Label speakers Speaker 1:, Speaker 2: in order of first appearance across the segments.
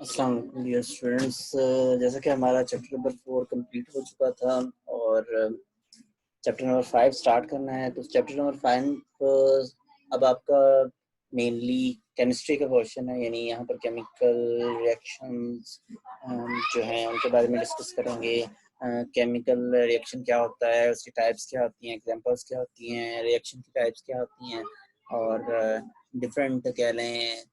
Speaker 1: अस्सलाम वालेकुम dear students. जैसा कि हमारा चैप्टर नंबर 4 कंप्लीट हो चुका था और चैप्टर नंबर 5 स्टार्ट करना है। तो चैप्टर नंबर 5 अब आपका मेनली केमिस्ट्री का पोर्शन है, यानी यहाँ पर केमिकल रिएक्शंस जो हैं उनके बारे में डिस्कस करेंगे। केमिकल रिएक्शन क्या होता है, उसकी टाइप्स क्या होती हैं, एग्जांपल्स क्या होती हैं, रिएक्शन की टाइप्स क्या होती हैं और डिफरेंट कह लें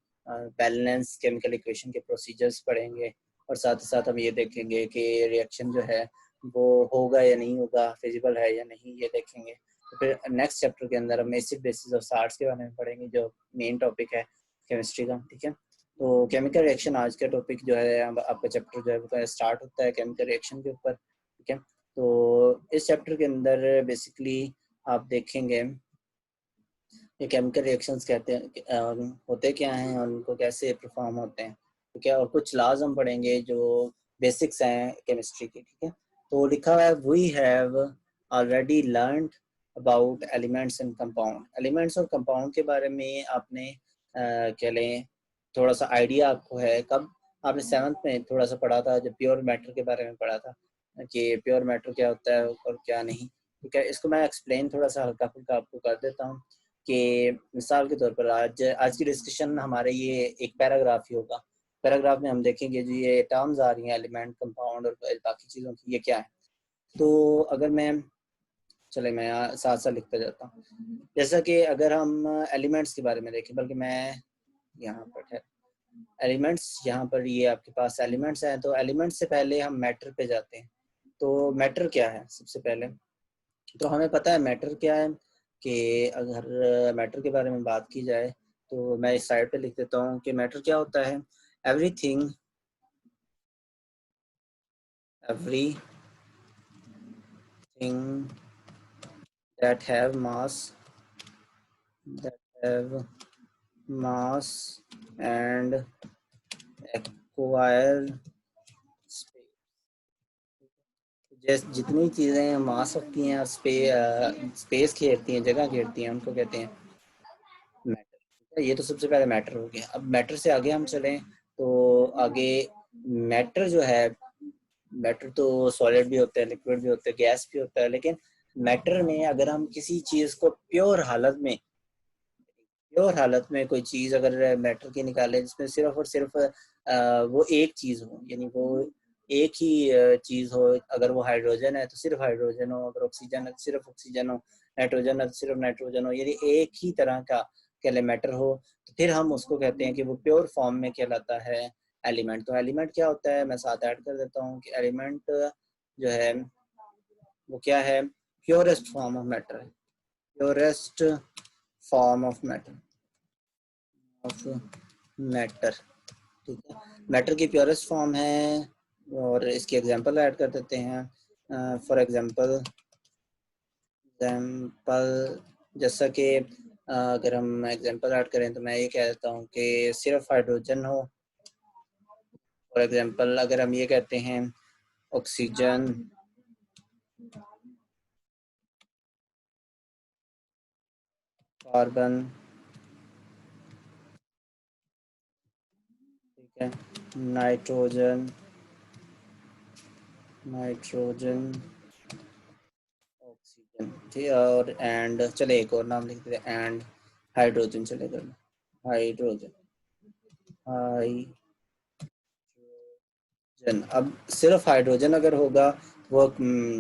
Speaker 1: बैलेंस केमिकल इक्वेशन के प्रोसीजर्स पढ़ेंगे। और साथ ही साथ हम ये देखेंगे कि रिएक्शन जो है वो होगा या नहीं होगा, फिजिबल है या नहीं, ये देखेंगे। तो फिर नेक्स्ट चैप्टर के अंदर हम एसिड बेसिस और साल्ट्स के बारे में पढ़ेंगे, जो मेन टॉपिक है केमिस्ट्री का। ठीक है, तो केमिकल रिएक्शन आज का टॉपिक जो है, आपका चैप्टर जो है वो स्टार्ट होता है केमिकल रिएक्शन के ऊपर। ठीक है, तो इस चैप्टर के अंदर बेसिकली आप देखेंगे ये केमिकल रिएक्शंस कहते हैं होते क्या हैं और उनको कैसे परफॉर्म होते हैं। ठीक है, और कुछ लॉज हम पढ़ेंगे जो बेसिक्स हैं केमिस्ट्री के। ठीक है, तो लिखा हुआ है we have already learned about elements and compound. Elements और कंपाउंड के बारे में आपने कह लें थोड़ा सा आइडिया आपको है। कब आपने 7th में थोड़ा सा पढ़ा था, जब प्योर मैटर के बारे में पढ़ा था कि प्योर मैटर क्या होता है और क्या नहीं। ठीक है, इसको मैं एक्सप्लेन थोड़ा सा हल्का फुल्का आपको कर देता हूँ कि मिसाल के तौर पर आज की डिस्कशन हमारे ये एक पैराग्राफ ही होगा। पैराग्राफ में हम देखेंगे जो ये टर्म्स आ रही हैं एलिमेंट, कंपाउंड और बाकी चीज़ों की, ये क्या है। तो अगर मैं चले मैं साथ साथ लिखता जाता हूँ। जैसा कि अगर हम एलिमेंट्स के बारे में देखें, बल्कि मैं यहाँ पर है एलिमेंट्स, यहाँ पर ये आपके पास एलिमेंट्स हैं। तो एलिमेंट्स से पहले हम मैटर पे जाते हैं। तो मैटर क्या है सबसे पहले, तो हमें पता है मैटर क्या है कि अगर मैटर के बारे में बात की जाए तो मैं इस साइड पे लिख देता हूँ कि मैटर क्या होता है। Everything everything that have mass that have mass and acquire space. जैसे जितनी चीज़ें मास रखती हैं और स्पेस घेरती हैं, जगह घेरती हैं, उनको कहते हैं मैटर। ठीक है, ये तो सबसे पहले मैटर हो गया। अब मैटर से आगे हम चलें तो आगे मैटर जो है, मैटर तो सॉलिड भी होते हैं, लिक्विड भी होते हैं, गैस भी होता है, लेकिन मैटर में अगर हम किसी चीज को प्योर हालत में कोई चीज अगर मैटर की निकाले जिसमें सिर्फ और सिर्फ वो एक चीज हो, यानी वो एक ही चीज हो। अगर वो हाइड्रोजन है तो सिर्फ हाइड्रोजन हो, अगर ऑक्सीजन है तो सिर्फ ऑक्सीजन हो, नाइट्रोजन है तो सिर्फ नाइट्रोजन हो, यानी एक ही तरह का कहले मैटर हो, तो फिर हम उसको कहते हैं कि वो प्योर फॉर्म में कहलाता है एलिमेंट। तो एलिमेंट क्या होता है, मैं साथ ऐड कर देता हूँ कि एलिमेंट जो है वो क्या है, प्योरेस्ट फॉर्म ऑफ मैटर है। Purest form of matter. ठीक है, मैटर की प्योरेस्ट फॉर्म है और इसकी एग्जांपल ऐड कर देते हैं। फॉर एग्जांपल जैसा कि अगर हम एग्जांपल ऐड करें तो मैं ये कह देता हूँ कि सिर्फ हाइड्रोजन हो। फॉर एग्जांपल अगर हम ये कहते हैं ऑक्सीजन, कार्बन, ठीक है, नाइट्रोजन, ऑक्सीजन, ठीक है, और एंड चले एक और नाम लिख देते हैं एंड हाइड्रोजन। चलेगा हाइड्रोजन, हाइड्रोजन। अब सिर्फ हाइड्रोजन अगर होगा वो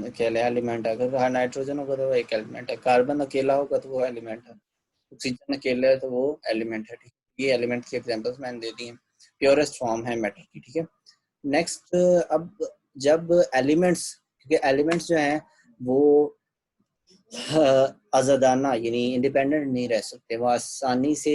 Speaker 1: अकेले एलिमेंट है, अगर नाइट्रोजन होगा तो वो एक एलिमेंट है, कार्बन अकेला होगा तो वो एलिमेंट है, ऑक्सीजन अकेला है तो वो एलिमेंट है। ठीक है, ये एलिमेंट की एग्जांपल्स मैंने दे दी हैं, प्योरेस्ट फॉर्म है मैटर की। ठीक है, नेक्स्ट अब जब एलिमेंट्स, क्योंकि एलिमेंट्स जो हैं वो आज़ादाना यानी इंडिपेंडेंट नहीं रह सकते, वो आसानी से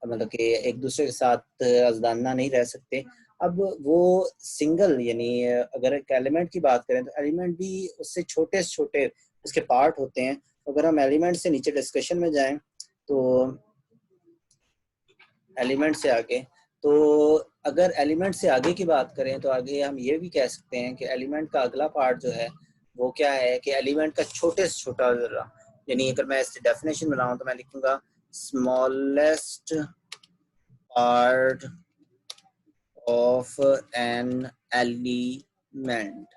Speaker 1: मतलब कि एक दूसरे के साथ आज़ादाना नहीं रह सकते। अब वो सिंगल यानी अगर एक एलिमेंट की बात करें तो एलिमेंट भी उससे छोटे से छोटे उसके पार्ट होते हैं। अगर हम एलिमेंट से नीचे डिस्कशन में जाएं तो एलिमेंट से आगे, तो अगर एलिमेंट से आगे की बात करें तो आगे हम ये भी कह सकते हैं कि एलिमेंट का अगला पार्ट जो है वो क्या है कि एलिमेंट का छोटे से छोटा जरा, यानी अगर मैं इसकी डेफिनेशन बनाऊं तो मैं लिखूंगा smallest part of an element,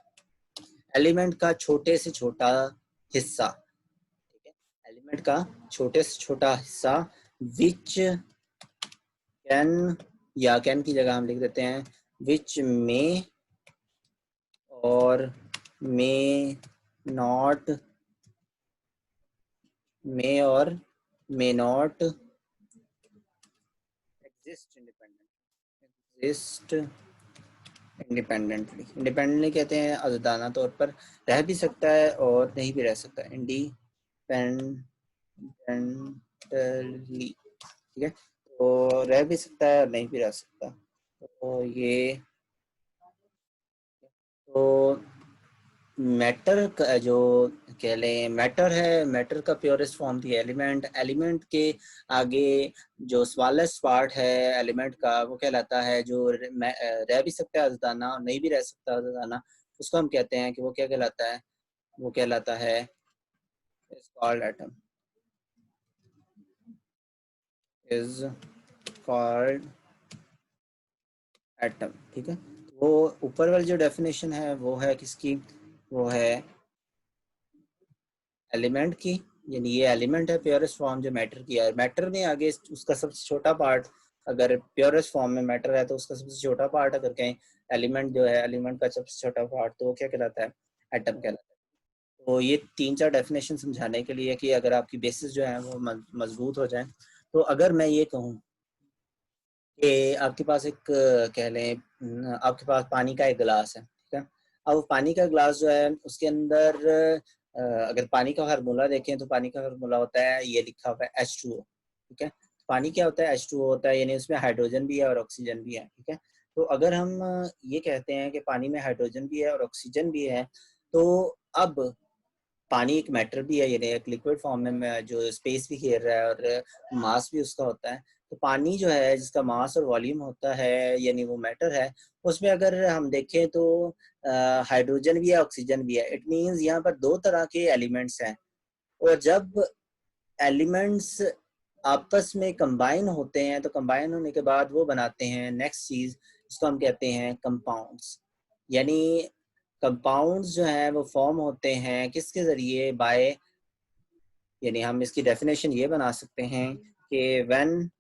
Speaker 1: element का छोटे से छोटा हिस्सा, ठीक है, एलिमेंट का छोटे से छोटा हिस्सा, विच कैन, या कैन की जगह हम लिख देते हैं विच में और मे नॉट, मे और may not exist independently, independently कहते हैं आज़ादाना तौर पर, रह भी सकता है और नहीं भी रह सकता, इंडिपेंडेंटली, ठीक है, तो रह भी सकता है और नहीं भी रह सकता। तो ये तो मैटर का जो कह लें मैटर है, मैटर का प्योरेस्ट फॉर्म थी एलिमेंट, एलिमेंट के आगे जो स्मॉलेस्ट पार्ट है एलिमेंट का वो कहलाता है जो रह भी सकता है आज़ादाना और नहीं भी रह सकता आज़ादाना, उसको हम कहते हैं कि वो क्या कहलाता है, वो कहलाता है is called atom, is called atom, ठीक है। वो ऊपर वाली जो डेफिनेशन है वो है किसकी, वो है एलिमेंट की, यानी ये एलिमेंट है प्योरेस्ट फॉर्म जो मैटर की है, मैटर में आगे उसका सबसे छोटा पार्ट, अगर प्योरेस्ट फॉर्म में मैटर है तो उसका सबसे छोटा पार्ट अगर कहें एलिमेंट जो है, एलिमेंट का सबसे छोटा पार्ट, तो वो क्या कहलाता है, एटम कहलाता है। तो ये 3-4 डेफिनेशन समझाने के लिए कि अगर आपकी बेसिस जो है वो मजबूत हो जाए, तो अगर मैं ये कहूँ कि आपके पास एक कह लें आपके पास पानी का एक गिलास है, ठीक है, अब पानी का गिलास जो है उसके अंदर अगर पानी का फार्मूला देखें तो पानी का फार्मूला होता है ये लिखा हुआ है H2O, ठीक है, पानी क्या होता है, H2O होता है, यानी उसमें हाइड्रोजन भी है और ऑक्सीजन भी है, ठीक है। तो अगर हम ये कहते हैं कि पानी में हाइड्रोजन भी है और ऑक्सीजन भी है, तो अब पानी एक मैटर भी है, यानी एक लिक्विड फॉर्म में जो स्पेस भी घेर रहा है और मास भी उसका होता है, तो पानी जो है जिसका मास और वॉल्यूम होता है यानी वो मैटर है, उसमें अगर हम देखें तो हाइड्रोजन भी है ऑक्सीजन भी है, इट मींस यहाँ पर दो तरह के एलिमेंट्स हैं, और जब एलिमेंट्स आपस में कंबाइन होते हैं तो कंबाइन होने के बाद वो बनाते हैं नेक्स्ट चीज, इसको हम कहते हैं कंपाउंड्स, यानी कंपाउंड्स जो हैं वो फॉर्म होते हैं किसके जरिए, बाय, यानी हम इसकी डेफिनेशन ये बना सकते हैं कि व्हेन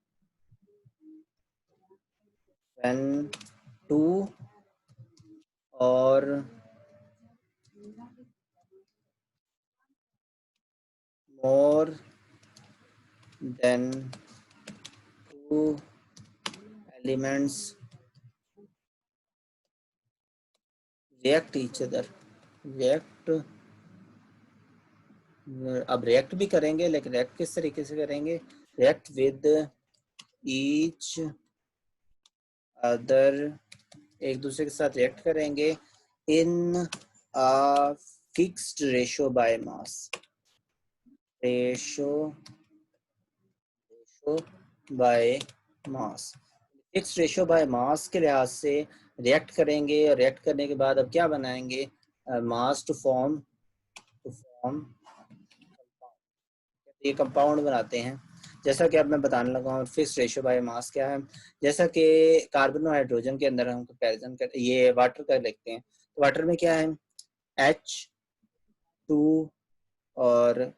Speaker 1: टू और more than two elements react each other, react, अब रिएक्ट भी करेंगे लेकिन रिएक्ट किस तरीके से करेंगे, रिएक्ट विद ईच अदर, एक दूसरे के साथ रिएक्ट करेंगे in a fixed ratio by mass, ratio by mass, fixed ratio by mass के लिहाज से रिएक्ट करेंगे, और रिएक्ट करने के बाद अब क्या बनाएंगे, मास टू फॉर्म ये कंपाउंड बनाते हैं। जैसा कि अब मैं बताने लगा हूँ फिक्स रेशियो बाय मास क्या है, जैसा कि कार्बन और हाइड्रोजन के अंदर हम कंपैरिजन कर, ये वाटर का देखते हैं, तो वाटर में क्या है, H2 और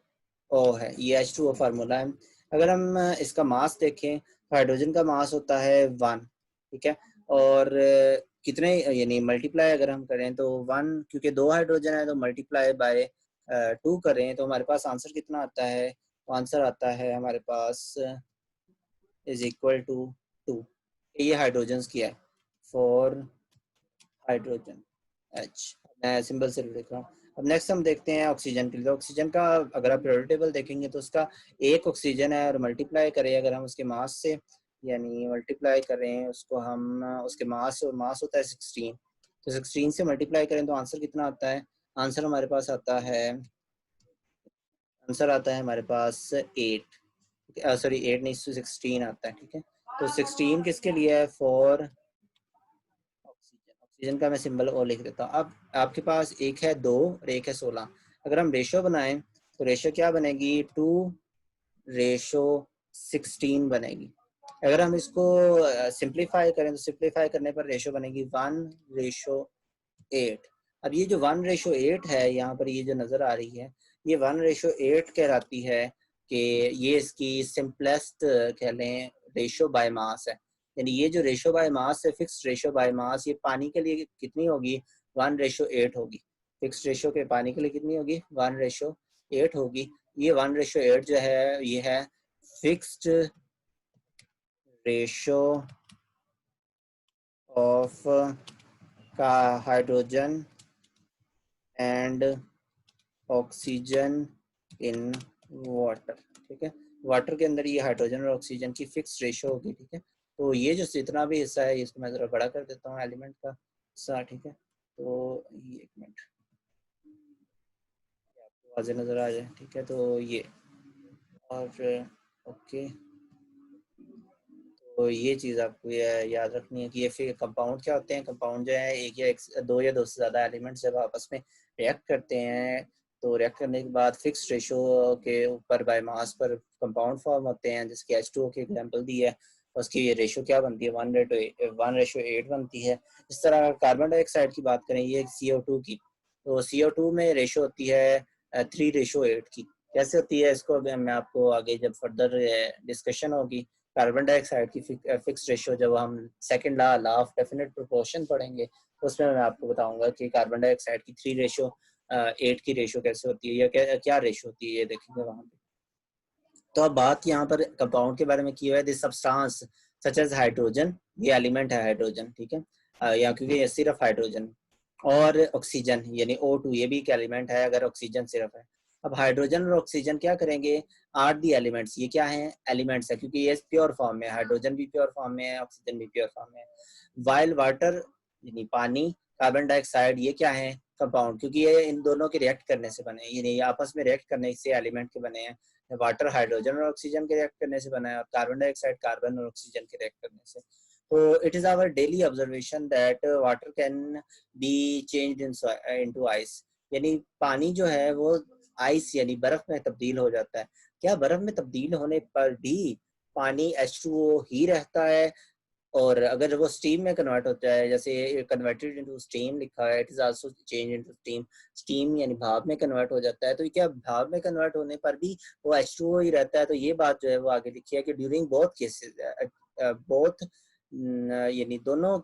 Speaker 1: O है, ये H2O फार्मूला है। अगर हम इसका मास देखें तो हाइड्रोजन का मास होता है 1, ठीक है, और कितने यानी मल्टीप्लाई अगर हम करें तो 1, क्योंकि 2 हाइड्रोजन है तो मल्टीप्लाई बाय 2 करें तो हमारे पास आंसर कितना आता है, तो आंसर आता है हमारे पास इज इक्वल टू 2, ये हाइड्रोजन की है, फॉर हाइड्रोजन H, मैं सिंबल से लिख रहा हूँ। अब नेक्स्ट हम देखते हैं ऑक्सीजन के लिए, तो ऑक्सीजन का अगर आप पीरियोडिक टेबल देखेंगे तो उसका एक ऑक्सीजन है और मल्टीप्लाई करें अगर हम उसके मास से, यानी मल्टीप्लाई करें उसको हम उसके मास से, और मास होता है 16, तो 16 से मल्टीप्लाई करें तो आंसर कितना आता है, आंसर हमारे पास आता है, आंसर आता है हमारे पास 8, सॉरी 8 नहीं 16 आता है, ठीक है। तो 16 किसके लिए है, फॉर ऑक्सीजन, ऑक्सीजन का मैं सिंबल और लिख देता हूँ। अब आपके पास एक है 2 और एक है 16, अगर हम रेशो बनाएं तो रेशो क्या बनेगी, 2 रेशो 16 बनेगी, अगर हम इसको सिंप्लीफाई करें तो सिंप्लीफाई करने पर रेशो बनेगी 1:8। अब ये जो 1:8 है यहाँ पर, ये जो नजर आ रही है, ये 1:8 कहलाती है कि ये इसकी सिंपलेस्ट कह लें रेशो बाय मास है। यानी ये जो रेशो बाय मास है, फिक्स रेशो बाय मास, ये पानी के लिए कितनी होगी? 1:8 होगी। फिक्स रेशो के पानी के लिए कितनी होगी? 1:8 होगी। ये 1:8 जो है ये है फिक्स्ड रेशो ऑफ का hydrogen and oxygen in water. ठीक है, वाटर के अंदर ये हाइड्रोजन और ऑक्सीजन की फिक्स रेशो होगी। ठीक है, तो ये जो जितना भी हिस्सा है इसको मैं जरा बड़ा कर देता हूँ, एलिमेंट का हिस्सा। ठीक है, तो ये एक मिनट आपको वाज़े नज़र आ जाए। ठीक है, तो ये और ओके, तो ये चीज़ आपको याद रखनी है कि ये फिर कंपाउंड क्या होते हैं। कंपाउंड जो है एक या दो या दो से ज़्यादा एलिमेंट्स जब आपस में रिएक्ट करते हैं, तो रिएक्ट करने के बाद फिक्स रेशो के ऊपर बाय मास पर कंपाउंड फॉर्म होते हैं। जिसकी H2O की एग्जांपल दी है, उसकी ये रेशो क्या बनती है? 1:8 बनती है। इस तरह कार्बन डाइऑक्साइड की बात करें, ये CO2 की, तो CO2 में रेशो होती है 3:8 की। कैसे होती है इसको मैं आपको आगे जब फर्दर डिस्कशन होगी कार्बन डाइऑक्साइड की फिक्स रेशियो, जब हम second law of definite proportion पढ़ेंगे, तो उसमें मैं आपको बताऊंगा कि कार्बन डाइऑक्साइड की 3:8 की रेशियो कैसे होती है या क्या रेशियो होती है, ये देखेंगे वहां पे। तो अब बात यहाँ पर कंपाउंड के बारे में की है। This substance such as hydrogen, ये एलिमेंट है हाइड्रोजन। ठीक है, या क्योंकि ये सिर्फ हाइड्रोजन और ऑक्सीजन यानी O2, ये भी एक एलिमेंट है अगर ऑक्सीजन सिर्फ है। अब हाइड्रोजन और ऑक्सीजन क्या करेंगे? आर दी एलिमेंट्स, ये क्या है? एलिमेंट्स है, क्योंकि ये प्योर फॉर्म में, हाइड्रोजन भी प्योर फॉर्म में है, ऑक्सीजन भी प्योर फॉर्म में है। वाइल वाटर यानी पानी, कार्बन डाइऑक्साइड, ये क्या है? कंपाउंड, क्योंकि ये इन दोनों के रिएक्ट करने से बने, ये आपस में रिएक्ट करने से एलिमेंट के बने हैं। वाटर हाइड्रोजन और ऑक्सीजन के रिएक्ट करने से बना है, और कार्बन डाइऑक्साइड कार्बन और ऑक्सीजन के रिएक्ट करने से। तो it is our daily observation that water can be changed into ice, यानी पानी जो है वो आइस यानी बर्फ में तब्दील हो जाता है। क्या बर्फ में तब्दील होने पर भी पानी H2O ही रहता है? और अगर वो स्टीम में कन्वर्ट होता है, जैसे कन्वर्टेड इनटू स्टीम लिखा है, it is also change into steam, steam यानी भाप में कन्वर्ट हो जाता है, तो क्या भाप में कन्वर्ट होने पर भी वो H2O ही रहता है? तो ये बात जो है वो आगे लिखी है कि ड्यूरिंग बोथ केसेस, बोथ यानी दोनों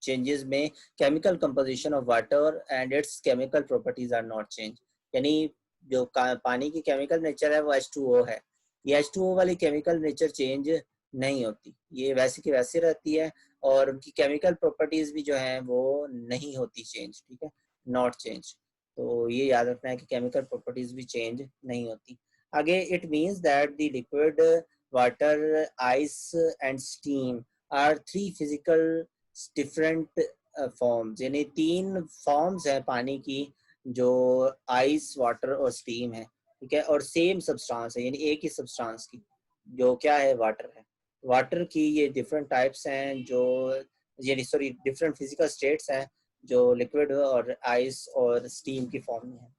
Speaker 1: चेंजेस में chemical composition of water and its chemical properties are not change, यानी जो पानी की केमिकल नेचर है वो H2O है, ये H2O वाली केमिकल नेचर चेंज नहीं होती, ये वैसे की वैसे रहती है, और उनकी केमिकल प्रॉपर्टीज भी जो हैं वो नहीं होती चेंज। ठीक है, नॉट चेंज। तो ये याद रखना है कि केमिकल प्रॉपर्टीज भी चेंज नहीं होती। आगे, it means that the liquid water ice and steam are three physical different forms, यानी तीन फॉर्म्स हैं पानी की, जो आइस, वाटर और स्टीम है। ठीक है, और सेम सब्सटेंस है, यानी एक ही सब्सटेंस की, जो क्या है? वाटर है। वाटर की ये डिफरेंट टाइप्स हैं, जो यानी सॉरी डिफरेंट फिजिकल स्टेट्स हैं, जो लिक्विड और आइस और स्टीम की फॉर्म में है।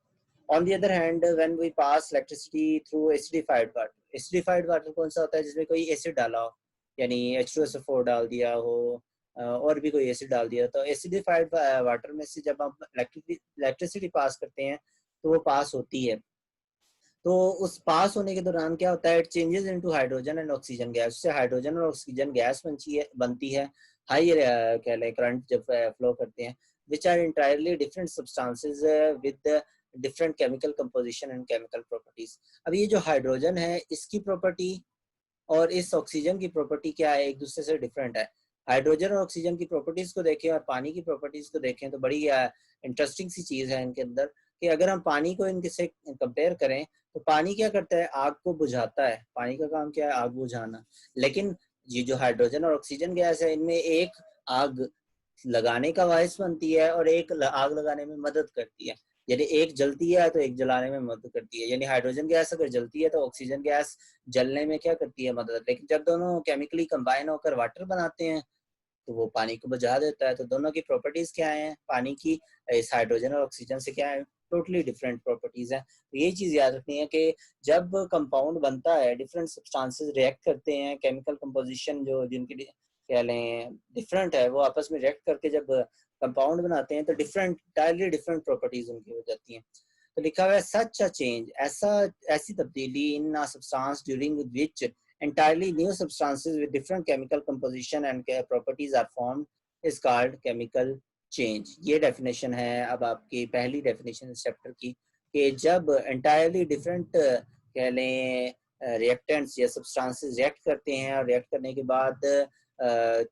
Speaker 1: On the other hand, when we pass electricity through acidified water, acidified water कौन सा होता है? जिसमें कोई एसिड डाला हो, यानी H2SO4 डाल दिया हो, और भी कोई एसिड डाल दिया, तो एसिडिफाइड वाटर में से जब हम इलेक्ट्रिसिटी पास करते हैं तो वो पास होती है। तो उस पास होने के दौरान क्या होता है? It changes into hydrogen and oxygen gas, उससे हाइड्रोजन और ऑक्सीजन गैस बनती है हाई कह लें करंट जब फ्लो करते हैं, which are entirely different substances with different chemical composition and chemical properties. अब ये जो हाइड्रोजन है, इसकी प्रॉपर्टी और इस ऑक्सीजन की प्रॉपर्टी क्या है? एक दूसरे से डिफरेंट है। हाइड्रोजन और ऑक्सीजन की प्रॉपर्टीज को देखें और पानी की प्रॉपर्टीज को देखें तो बड़ी इंटरेस्टिंग सी चीज है इनके अंदर, कि अगर हम पानी को इनके से कंपेयर करें, तो पानी क्या करता है? आग को बुझाता है, पानी का काम क्या है? आग बुझाना। लेकिन ये जो हाइड्रोजन और ऑक्सीजन गैस है, इनमें एक आग लगाने का बायस बनती है और एक आग लगाने में मदद करती है, यानी एक जलती है तो एक जलाने में मदद करती है। यानी हाइड्रोजन गैस अगर जलती है तो ऑक्सीजन गैस जलने में क्या करती है? मदद। लेकिन जब दोनों केमिकली कंबाइन होकर वाटर बनाते हैं तो वो पानी को बुझा देता है। तो दोनों की प्रॉपर्टीज क्या है पानी की, इस हाइड्रोजन और ऑक्सीजन से क्या है? टोटली डिफरेंट प्रॉपर्टीज हैं। तो ये चीज़ याद रखनी है कि जब कंपाउंड बनता है, डिफरेंट सब्सटेंसेस रिएक्ट करते हैं, केमिकल कंपोजिशन जो जिनकी कह लें डिफरेंट है, वो आपस में रिएक्ट करके जब कंपाउंड बनाते हैं तो डिफरेंट टायरली डिफरेंट प्रॉपर्टीज उनकी हो जाती हैं। तो लिखा हुआ है सच अ चेंज, ऐसी तब्दीली in a substance during which entirely new substances with different chemical composition and properties are formed is called chemical change। ये डेफिनेशन है अब आपकी पहली डेफिनेशन इस चैप्टर की, कि जब entirely different कह लें रिएक्टेंट्स या सब्सटेंसेस रिएक्ट करते हैं और रिएक्ट करने के बाद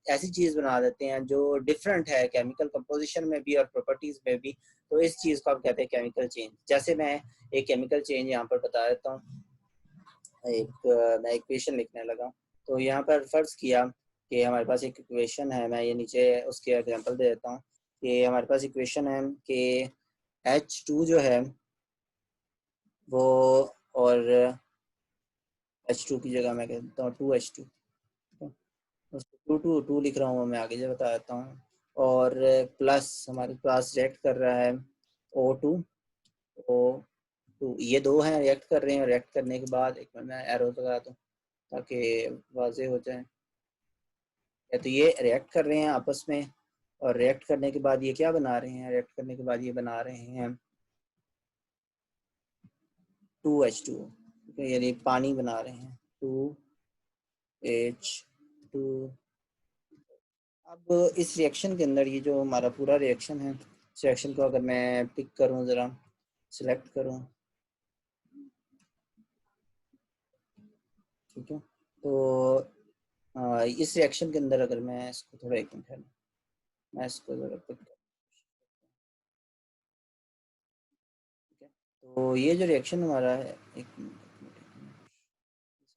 Speaker 1: ऐसी चीज बना देते हैं जो डिफरेंट है केमिकल कंपोजिशन में भी और प्रॉपर्टीज में भी, तो इस चीज को हम कहते हैं केमिकल चेंज। जैसे मैं एक केमिकल चेंज यहाँ पर बता देता हूँ। मैं इक्वेशन लिखने लगा, तो यहाँ पर फर्ज किया कि हमारे पास एक इक्वेशन है, मैं ये नीचे उसके एग्जांपल दे देता हूँ कि हमारे पास इक्वेशन है कि H2 जो है वो, और H2 की जगह मैं कहता हूँ 2H2, टू टू टू लिख रहा हूँ मैं, आगे जो बता देता हूँ, और प्लस हमारे पास रिएक्ट कर रहा है O2, O2, ये दो हैं रिएक्ट कर रहे हैं। रिएक्ट करने के बाद एक मिनट मैं एरो लगा दूँ ताकि वाजे हो जाए। तो ये रिएक्ट कर रहे हैं आपस में, और रिएक्ट करने के बाद ये क्या बना रहे हैं, रिएक्ट करने के बाद ये बना रहे हैं 2H2, यानी पानी बना रहे हैं 2H2। अब इस रिएक्शन के अंदर ये जो हमारा पूरा रिएक्शन है, इस रिएक्शन को अगर मैं पिक करूं, ज़रा सिलेक्ट करूं, ठीक है, तो इस रिएक्शन के अंदर अगर मैं इसको थोड़ा एक मिनट है, मैं इसको ज़रा पिक करूं, ठीक है। तो ये जो रिएक्शन हमारा है, एक मिनट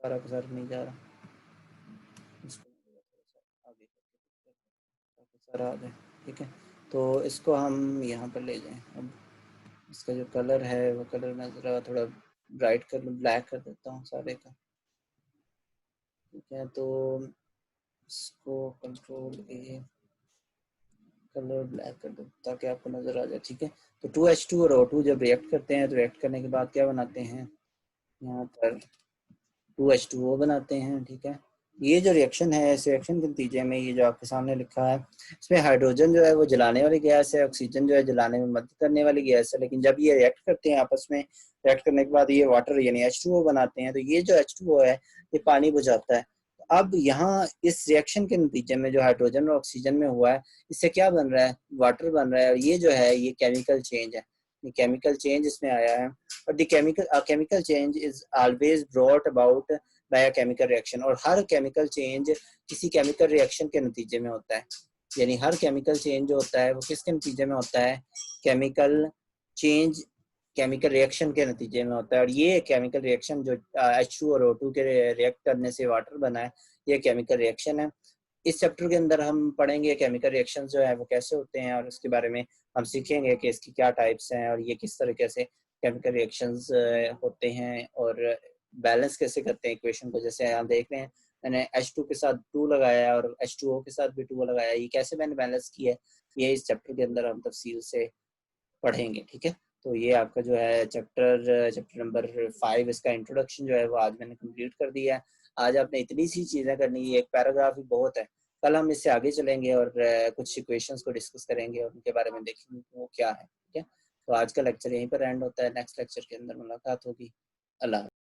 Speaker 1: सारा का सारा नहीं जा रहा, इसको आगे करके ताकि सारा आ जाए, ठीक है। तो इसको हम यहाँ पर ले जाएं। अब इसका जो कलर है वो कलर मैं ज़रा थोड़ा ब्राइट कर लूँ, ब्लैक कर देता हूँ सारे का, ठीक है। तो इसको कंट्रोल ए कलर ब्लैक कर दो ताकि आपको नज़र आ जाए, ठीक है। तो 2H2 और O2 जब रिएक्ट करते हैं तो रिएक्ट करने के बाद क्या बनाते हैं, यहाँ पर 2H2O बनाते हैं, ठीक है। ये जो रिएक्शन है, इस रिएक्शन के नतीजे में ये जो आपके सामने लिखा है, इसमें हाइड्रोजन जो है वो जलाने वाली गैस है, ऑक्सीजन जो है जलाने में मदद करने वाली गैस है, लेकिन जब ये रिएक्ट करते हैं आपस में, रिएक्ट करने के बाद ये वाटर यानी H2O बनाते हैं, तो ये जो H2O है ये पानी बुझाता है। अब यहाँ इस रिएक्शन के नतीजे में जो हाइड्रोजन और ऑक्सीजन में हुआ है, इससे क्या बन रहा है, वाटर बन रहा है, और ये जो है ये केमिकल चेंज है, ये केमिकल चेंज इसमें आया है। और the chemical change is always brought about by a chemical reaction, और हर केमिकल चेंज किसी केमिकल रिएक्शन के नतीजे में होता है, यानी हर केमिकल चेंज जो होता है वो किसके नतीजे में होता है, केमिकल चेंज केमिकल रिएक्शन के नतीजे में होता है। और ये केमिकल रिएक्शन जो H2 और O2 के रिएक्ट करने से वाटर बना है, ये केमिकल रिएक्शन है। इस चैप्टर के अंदर हम पढ़ेंगे केमिकल रिएक्शंस जो है वो कैसे होते हैं, और उसके बारे में हम सीखेंगे कि इसकी क्या टाइप्स हैं और ये किस तरीके से केमिकल रिएक्शंस होते हैं, और बैलेंस कैसे करते हैं इक्वेशन को। जैसे आप देख रहे हैं मैंने H2 के साथ 2 लगाया और H2O के साथ भी 2 लगाया, ये कैसे मैंने बैलेंस किया है, ये इस चैप्टर के अंदर हम तफसील से पढ़ेंगे, ठीक है। तो ये आपका जो है चैप्टर नंबर 5, इसका इंट्रोडक्शन जो है वो आज मैंने कंप्लीट कर दिया है। आज आपने इतनी सी चीज़ें करनी है, एक पैराग्राफ ही बहुत है। कल हम इससे आगे चलेंगे और कुछ इक्वेशंस को डिस्कस करेंगे और उनके बारे में देखेंगे वो क्या है, ठीक है। तो आज का लेक्चर यहीं पर एंड होता है, नेक्स्ट लेक्चर के अंदर मुलाकात होगी। अल्लाह।